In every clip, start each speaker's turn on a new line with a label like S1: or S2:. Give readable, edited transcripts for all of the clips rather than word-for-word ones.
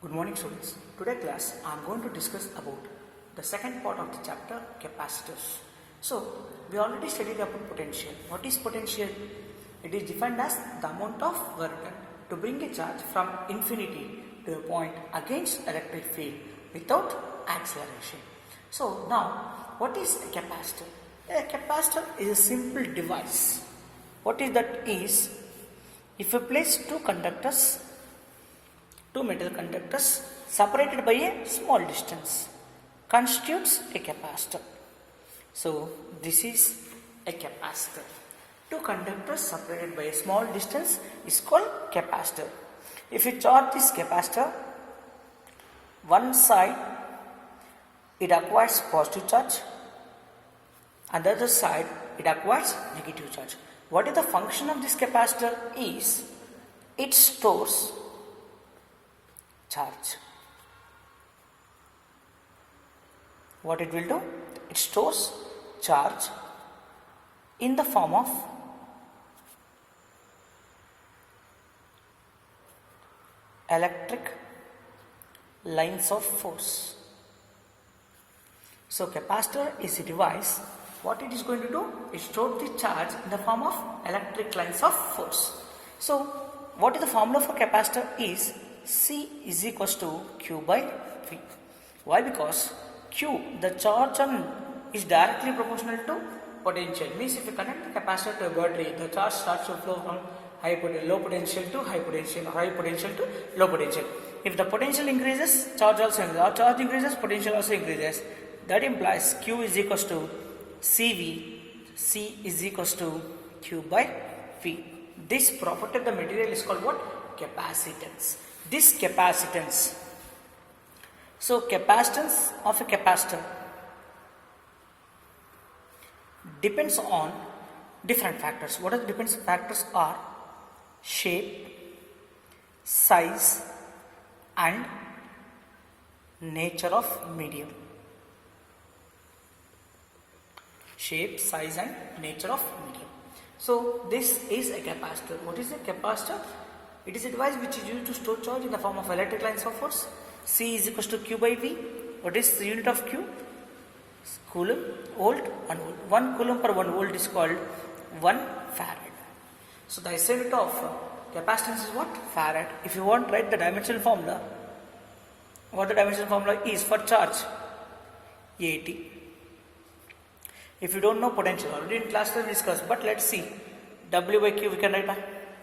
S1: Good morning students. Today class I am going to discuss about the second part of the chapter capacitors. So we already studied about potential. What is potential? It is defined as the amount of work done to bring a charge from infinity to a point against electric field without acceleration. So now what is a capacitor? A capacitor is a simple device. What is that is if you place two metal conductors separated by a small distance constitutes a capacitor. So this is a capacitor. Two conductors separated by a small distance is called capacitor. If you charge this capacitor, one side it acquires positive charge and the other side it acquires negative charge. What is the function of this capacitor is it stores charge. What it will do? It stores charge in the form of electric lines of force. So capacitor is a device. What it is going to do? It stores the charge in the form of electric lines of force. So what is the formula for capacitor is C is equals to Q by V. Why? Because Q, the charge on is directly proportional to potential. Means if you connect the capacitor to a battery, the charge starts to flow from low potential to high potential, high potential to low potential. If the potential increases, charge also increases. Or charge increases, potential also increases. That implies Q is equals to CV, C is equals to Q by V. This property of the material is called what? Capacitance. This capacitance. So capacitance of a capacitor depends on different factors. What are the different factors are? Shape, size and nature of medium. Shape, size and nature of medium. So this is a capacitor. What is a capacitor? It is a device which is used to store charge in the form of electric lines of force. C is equals to Q by V. What is the unit of Q? Coulomb, volt, 1 volt. 1 coulomb per 1 volt is called 1 farad. So the SI unit of capacitance is what? Farad. If you want to write the dimensional formula, what the dimensional formula is for charge? AT. If you don't know potential, already in class we discussed, but let's see. W by Q we can write.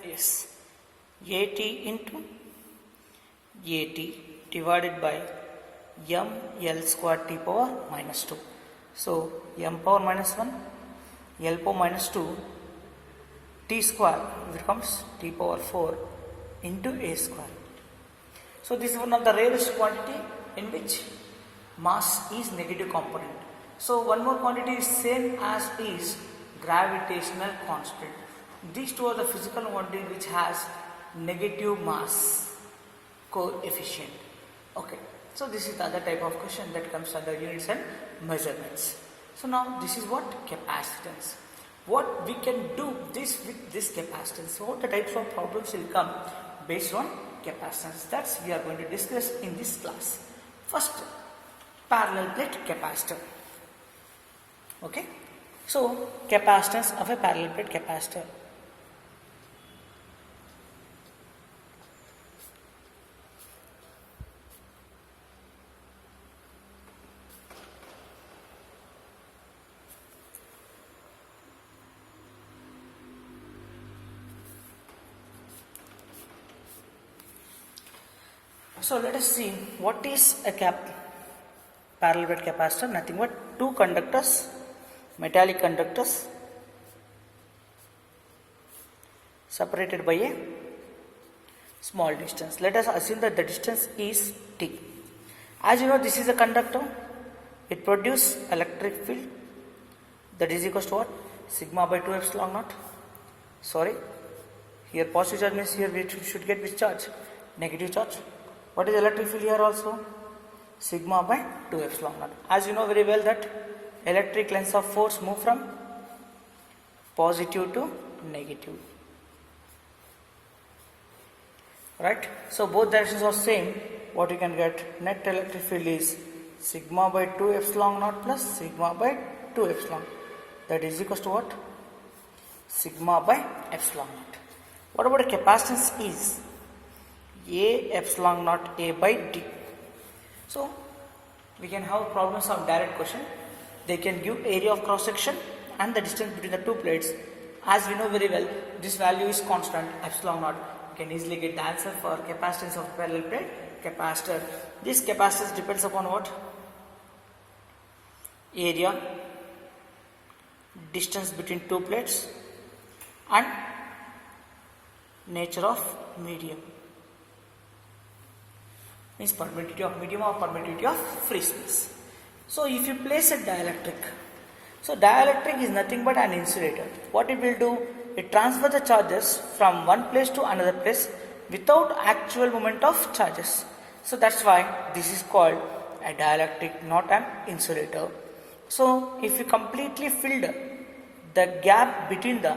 S1: Yes. AT into AT divided by m L square T power minus 2. So m power minus 1, L power minus 2, T square becomes T power 4 into A square. So this is one of the rarest quantity in which mass is negative component. So one more quantity is same as is gravitational constant. These two are the physical quantity which has negative mass coefficient. Okay, so this is the other type of question that comes under units and measurements. So now this is what? Capacitance. What we can do this with this capacitance? What the types of problems will come based on capacitance? That's we are going to discuss in this class. First, parallel plate capacitor. Okay, so capacitance of a parallel plate capacitor. So let us see what is a parallel plate capacitor. Nothing but two conductors, metallic conductors separated by a small distance. Let us assume that the distance is T. As you know, this is a conductor. It produces electric field that is equal to what? Sigma by 2 epsilon naught. Sorry, here positive charge means here we should get which charge? Negative charge. What is electric field here also? Sigma by 2 epsilon naught. As you know very well that electric lines of force move from positive to negative. right? So both directions are same. what you can get, net electric field is sigma by 2 epsilon naught plus sigma by 2 epsilon. That is equals to what? Sigma by epsilon naught. What about the capacitance is A epsilon naught A by D. So we can have problems of direct question. They can give area of cross section and the distance between the two plates. As we know very well, this value is constant epsilon naught. You can easily get the answer for capacitance of parallel plate capacitor. This capacitance depends upon what? Area, distance between two plates and nature of medium. Means permittivity of medium or permittivity of free space. So if you place a dielectric, so dielectric is nothing but an insulator. What it will do? It transfers the charges from one place to another place without actual movement of charges. So that's why this is called a dielectric, not an insulator. So if you completely filled the gap between the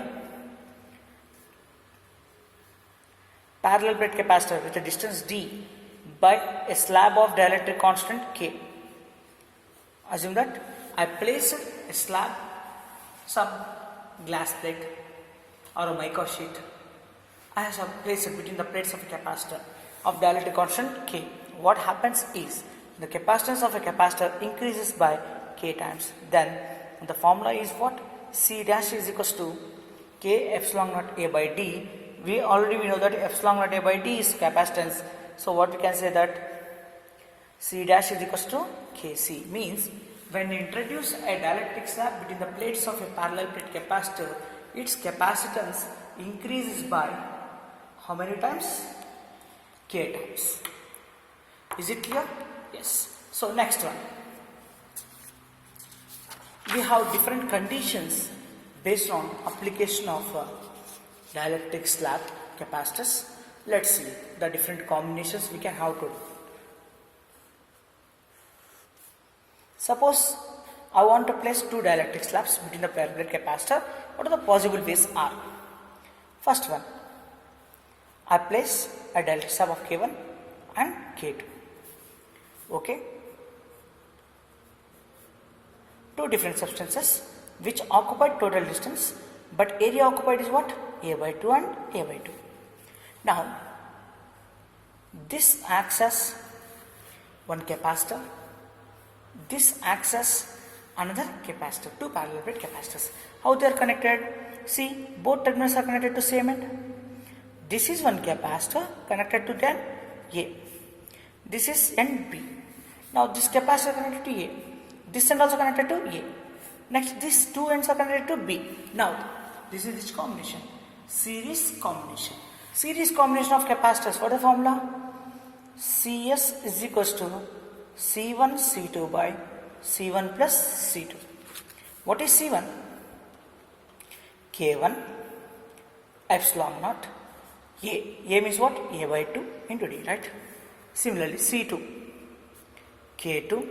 S1: parallel plate capacitor with a distance d by a slab of dielectric constant K. Assume that I place a slab, some glass plate or a mica sheet. I have placed it between the plates of a capacitor of dielectric constant K. What happens is the capacitance of a capacitor increases by K times. Then the formula is what? C dash is equals to K epsilon naught A by D. We know that epsilon naught A by D is capacitance. So what we can say that C dash is equals to Kc, means when you introduce a dielectric slab between the plates of a parallel plate capacitor, its capacitance increases by how many times? K times. Is it clear? Yes. So next one. We have different conditions based on application of dielectric slab capacitors. Let's see the different combinations we can have to do. Suppose I want to place two dielectric slabs between the parallel plate capacitor. What are the possible ways are? First one, I place a dielectric slab of K1 and K2. Okay. Two different substances which occupy total distance, but area occupied is what? A by 2 and A by 2. Now, this acts as one capacitor, this acts as another capacitor, two parallel plate capacitors. How they are connected? See, both terminals are connected to same end. This is one capacitor connected to then A. This is end B. Now this capacitor connected to A. This end also connected to A. Next, these two ends are connected to B. Now, this is which combination? Series combination. Series combination of capacitors. What is the formula? Cs is equals to C1 C2 by C1 plus C2. What is C1? K1 epsilon naught A. A means what? A by 2 into D, right? Similarly, C2 K2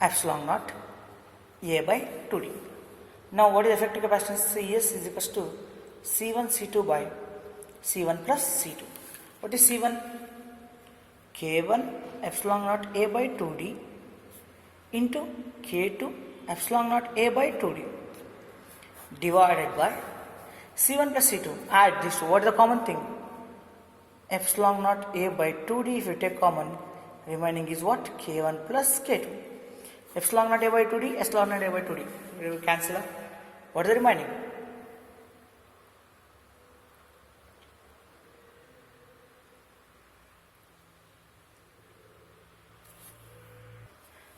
S1: epsilon naught A by 2D. Now, what is effective capacitance? Cs is equals to C1 C2 by C1 plus C2. What is C1? K1 epsilon naught A by 2D into K2 epsilon naught A by 2D divided by C1 plus C2. Add this. What is the common thing? Epsilon naught A by 2D. If you take common, remaining is what? K1 plus K2. Epsilon naught A by 2D, epsilon naught A by 2D. We will cancel out. What is the remaining?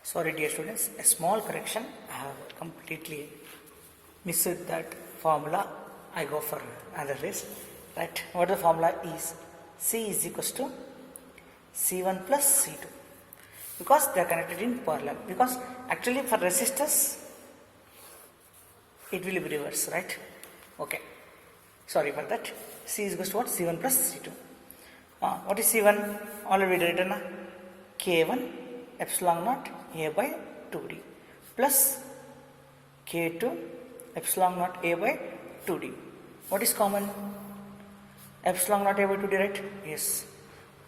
S1: Sorry dear students, a small correction. I have completely missed that formula. I go for another race. Right? What the formula is? C is equals to C1 plus C2. Because they are connected in parallel. Because actually for resistors, it will be reverse, right? Okay. Sorry for that. C is equals to what? C1 plus C2. What is C1? Already written. K1 epsilon naught A by 2D plus K2 epsilon naught A by 2D. What is common? Epsilon naught A by 2D, right? Yes.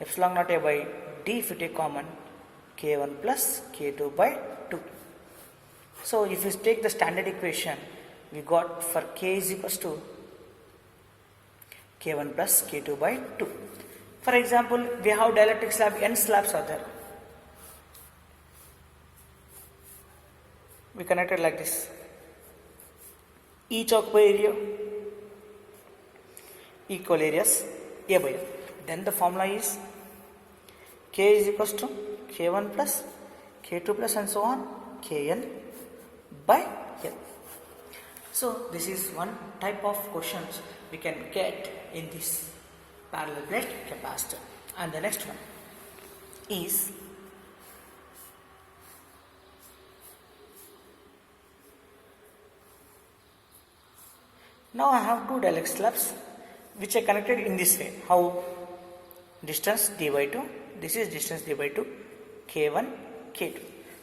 S1: Epsilon naught A by d if you take common, k1 plus k2 by 2. So if you take the standard equation, we got for k is equals to k1 plus k2 by 2. For example, we have dielectric slab, n slabs are there. We connected like this. Each occupy area equal areas A by N. Then the formula is K is equals to K1 plus K2 plus and so on Kn by N. So this is one type of questions we can get in this parallel plate capacitor. And the next one is now I have two dielectric slabs which are connected in this way. How? Distance d by 2, this is distance d by 2, k1, k2.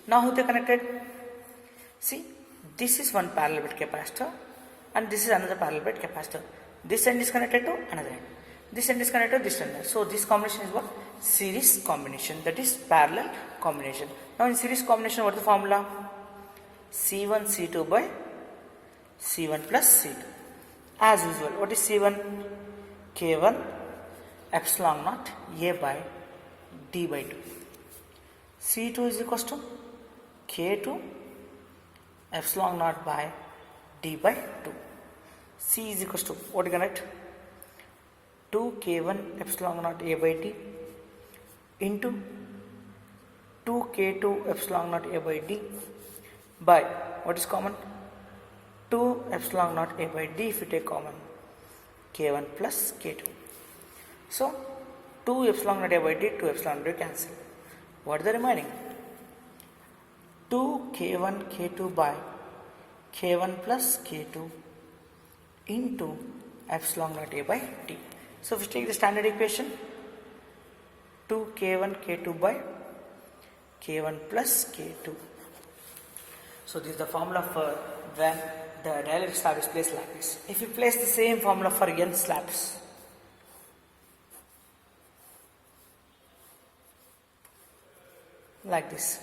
S1: Now how they connected? See, this is one parallel plate capacitor and this is another parallel plate capacitor. This end is connected to another end. This end is connected to this end. So this combination is what? Series combination, that is parallel combination. Now in series combination, what is the formula? C1 C2 by C1 plus C2. As usual, what is C1? K1 epsilon naught A by D by 2. C2 is equals to K2 epsilon naught by D by 2. C is equals to, what you can write? 2 K1 epsilon naught A by D into 2 K2 epsilon naught A by D by, what is common? 2 epsilon naught A by D if you take common, K1 plus K2. So 2 epsilon naught A by D, 2 epsilon naught cancel. What is the remaining? 2 K1 K2 by K1 plus K2 into epsilon naught A by D. So if you take the standard equation, 2 K1 K2 by K1 plus K2. So this is the formula for when the dielectric slab is placed like this. If you place the same formula for n slabs, like this,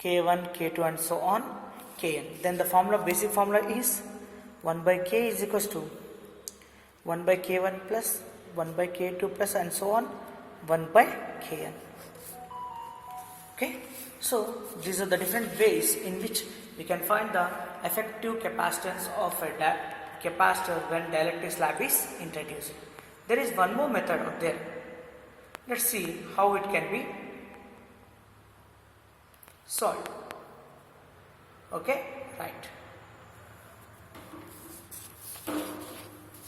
S1: K1, K2 and so on, Kn, then the formula, basic formula is 1 by K is equals to 1 by K1 plus 1 by K2 plus and so on 1 by Kn. Okay, so these are the different ways in which we can find the effective capacitance of a capacitor when dielectric slab is introduced. There is one more method out there. Let's see how it can be solved. Okay, right.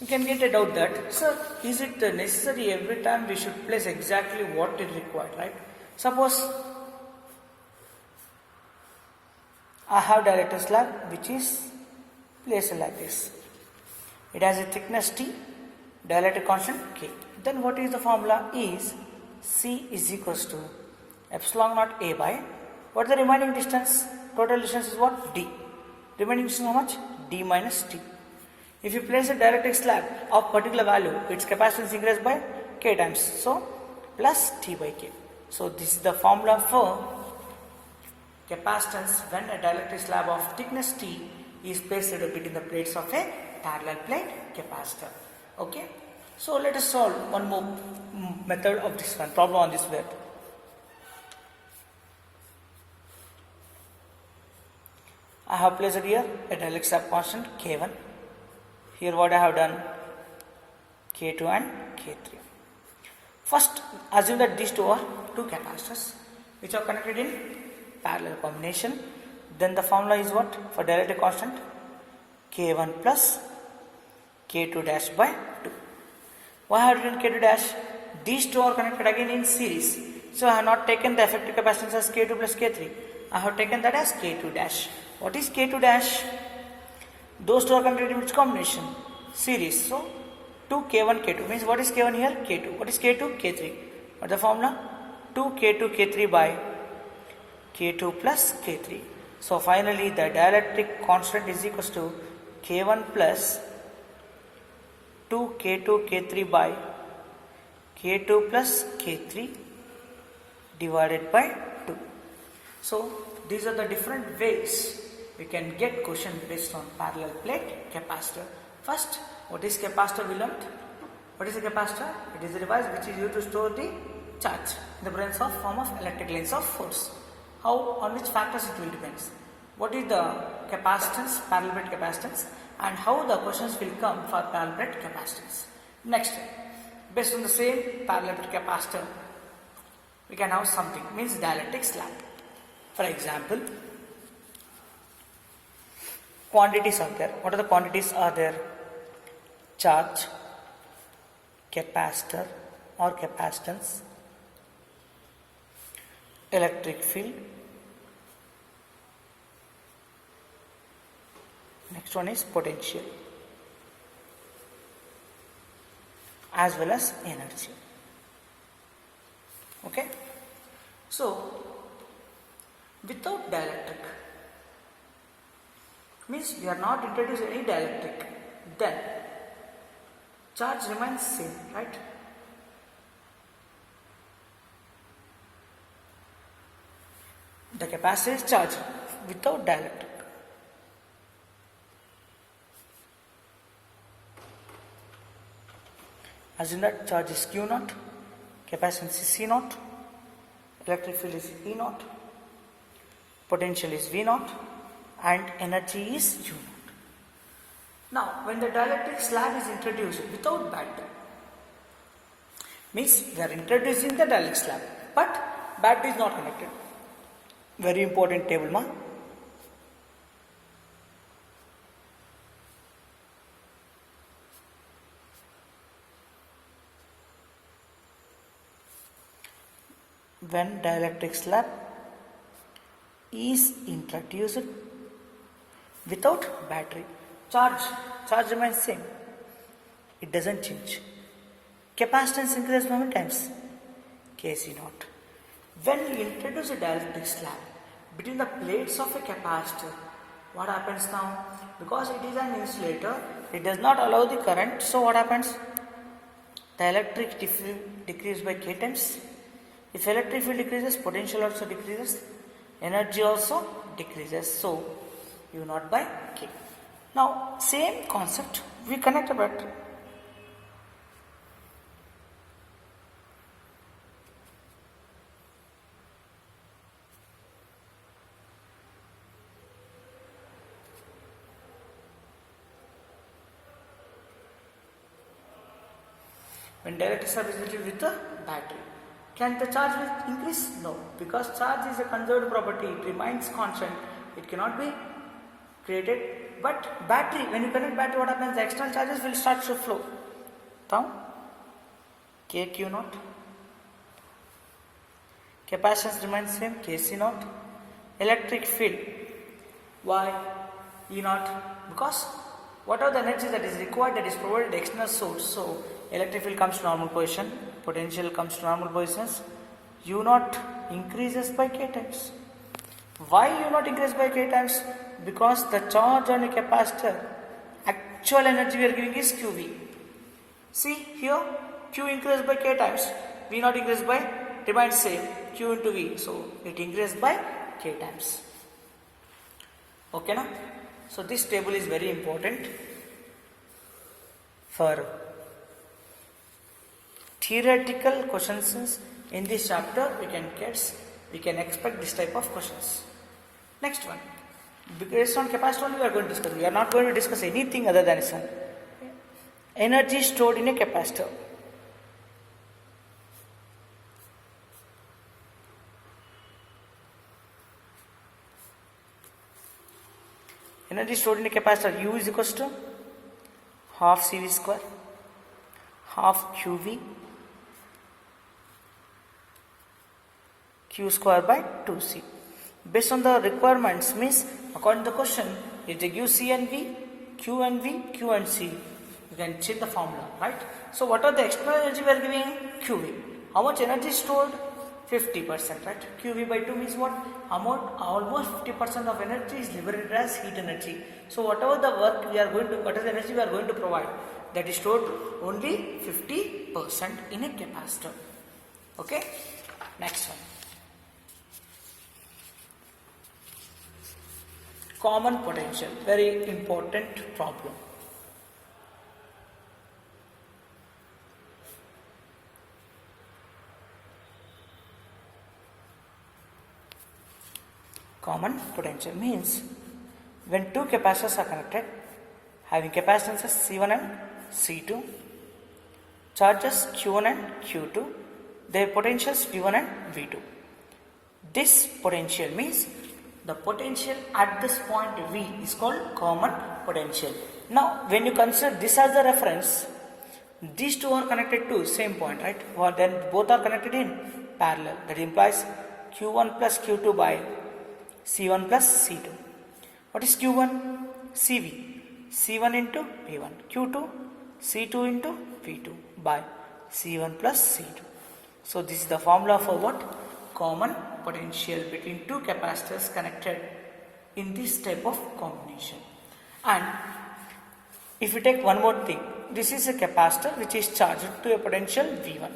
S1: You can get a doubt that, sir, is it necessary every time we should place exactly what is required, right? Suppose I have dielectric slab which is placed like this. It has a thickness T, dielectric constant K. Then what is the formula is C is equals to epsilon naught A by, what is the remaining distance? Total distance is what? D. Remaining distance how much? D minus T. If you place a dielectric slab of particular value, its capacitance increases by K times. So plus T by K. So this is the formula for capacitance when a dielectric slab of thickness T is placed between the plates of a parallel plate capacitor. Okay. So let us solve one more method of this one, problem on this way. I have placed here a dielectric slab constant K1. Here what I have done, K2 and K3. First assume that these two are two capacitors which are connected in parallel combination. Then the formula is what? For dielectric constant, K1 plus K2 dash by 2. Why I have written K2 dash? These two are connected again in series. So I have not taken the effective capacitance as K2 plus K3. I have taken that as K2 dash. What is K2 dash? Those two are connected in which combination? Series. So 2 K1 K2 means what is K1 here? K2. What is K2? K3. What is the formula? 2 K2 K3 by K2 plus K3. So finally the dielectric constant is equals to K1 plus 2 K2 K3 by K2 plus K3 divided by 2. So these are the different ways we can get question based on parallel plate capacitor. First, what is capacitor we learnt? What is a capacitor? It is a device which is used to store the charge in the presence of form of electric lines of force. How, on which factors it will depend. What is the capacitance, parallel plate capacitance, and how the questions will come for parallel plate capacitance. Next, based on the same parallel plate capacitor, we can have something, means dielectric slab. For example, quantities are there. What are the quantities are there? Charge, capacitor or capacitance, electric field. Next one is potential as well as energy. Okay. So without dielectric means we are not introducing any dielectric, then charge remains same, right? The capacitor is charged without dielectric. Assume that charge is Q naught, capacitance is C naught, electric field is E naught, potential is V naught, and energy is U naught. Now, when the dielectric slab is introduced without battery, means we are introducing the dielectric slab, but battery is not connected. Very important table, ma. When dielectric slab is introduced without battery, charge remains same, it doesn't change. Capacitance increases how many times? Kc naught. When you introduce a dielectric slab between the plates of a capacitor, what happens now? Because it is an insulator, it does not allow the current, so what happens? The electric field decreases by k times. If electric field decreases, potential also decreases, energy also decreases, so U naught by K. Now, same concept, we connect a battery. When dielectric slab is filled with the battery, can the charge will increase? No, because charge is a conserved property, it remains constant, it cannot be created. But battery, when you connect battery, what happens? The external charges will start to flow down. KQ naught. Capacitance remains same, KC naught. Electric field, why E naught? Because whatever the energy that is required, that is provided the external source, so electric field comes to normal position, potential comes to normal positions, U naught increases by K times. Why U naught increases by K times? Because the charge on a capacitor, actual energy we are giving is QV. See here, Q increases by K times, V naught increases by, remains same, Q into V, so it increases by K times. Okay na? So this table is very important for theoretical questions. In this chapter we can expect this type of questions. Next one, based on capacitor only we are going to discuss. We are not going to discuss anything other than sun. Energy stored in a capacitor. Energy stored in a capacitor, U is equals to half CV square, half QV, Q square by 2C. Based on the requirements, means according to the question, if they give C and V, Q and V, Q and C, you can change the formula, right? So what are the external energy we are giving? QV. How much energy is stored? 50%, right? QV by 2 means what? Almost 50% of energy is liberated as heat energy. So whatever the work we are going to, whatever the energy we are going to provide, that is stored only 50% in a capacitor. Okay? Next one. Common potential, very important problem. Common potential means when two capacitors are connected having capacitances C1 and C2, charges Q1 and Q2, their potentials V1 and V2. This potential means the potential at this point V is called common potential. Now when you consider this as the reference, these two are connected to same point, right? Well, then both are connected in parallel. That implies Q1 plus Q2 by C1 plus C2. What is Q1? CV. C1 into V1. Q2? C2 into V2 by C1 plus C2. So this is the formula for what? Common potential between two capacitors connected in this type of combination. And if you take one more thing, this is a capacitor which is charged to a potential V1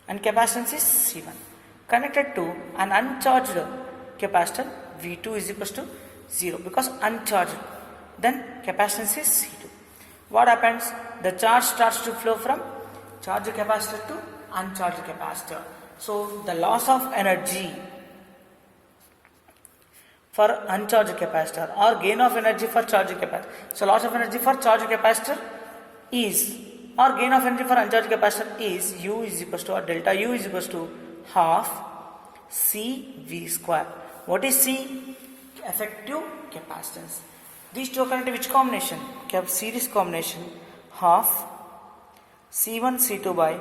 S1: and capacitance is C1 connected to an uncharged capacitor V2 is equals to 0 because uncharged, then capacitance is C2. What happens? The charge starts to flow from charged capacitor to uncharged capacitor. So the loss of energy for uncharged capacitor or gain of energy for charged capacitor. So loss of energy for charged capacitor is, or gain of energy for uncharged capacitor is U is equals to, or delta U is equals to half CV square. What is C? Effective capacitance. These two are connected which combination? Series combination, half C1 C2 by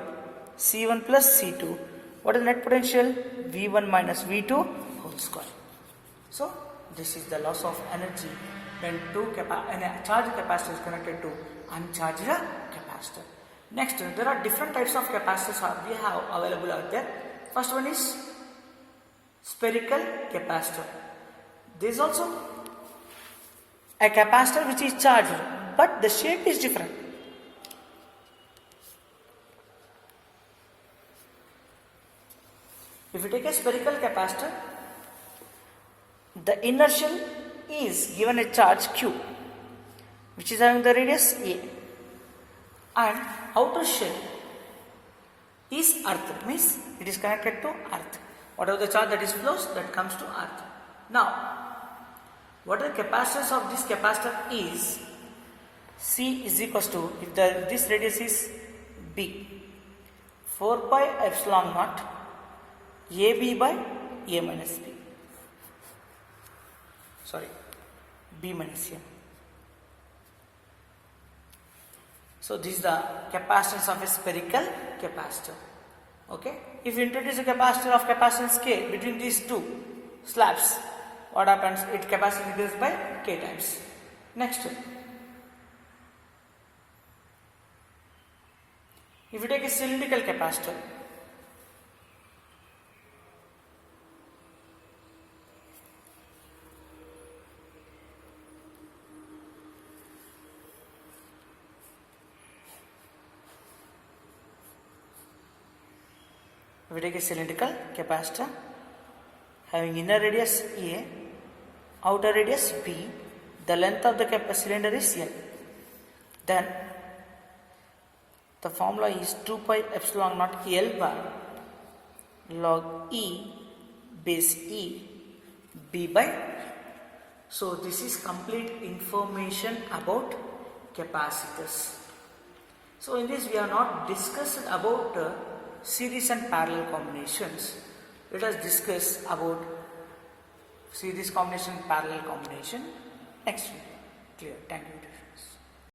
S1: C1 plus C2. What is the net potential? V1 minus V2 whole square. So this is the loss of energy when a charged capacitor is connected to uncharged capacitor. Next, there are different types of capacitors we have available out there. First one is spherical capacitor. There is also a capacitor which is charged, but the shape is different. If you take a spherical capacitor, the inertial is given a charge Q, which is having the radius A, and outer shell is earth, means it is connected to earth. Whatever the charge that is flows, that comes to earth. Now, what the capacitance of this capacitor is, C is equals to, if this radius is B, 4 pi epsilon naught AB by A minus B. Sorry, B minus A. So this is the capacitance of a spherical capacitor. Okay. If you introduce a capacitor of capacitance K between these two slabs, what happens? Its capacity increases by K times. Next, if you take a cylindrical capacitor, having inner radius A, outer radius B, the length of the cylinder is L. Then the formula is 2 pi epsilon naught L by log E base E B by. So this is complete information about capacitors. So in this we have not discussed about series and parallel combinations. Let us discuss about series combination, parallel combination next week. Clear? Thank you.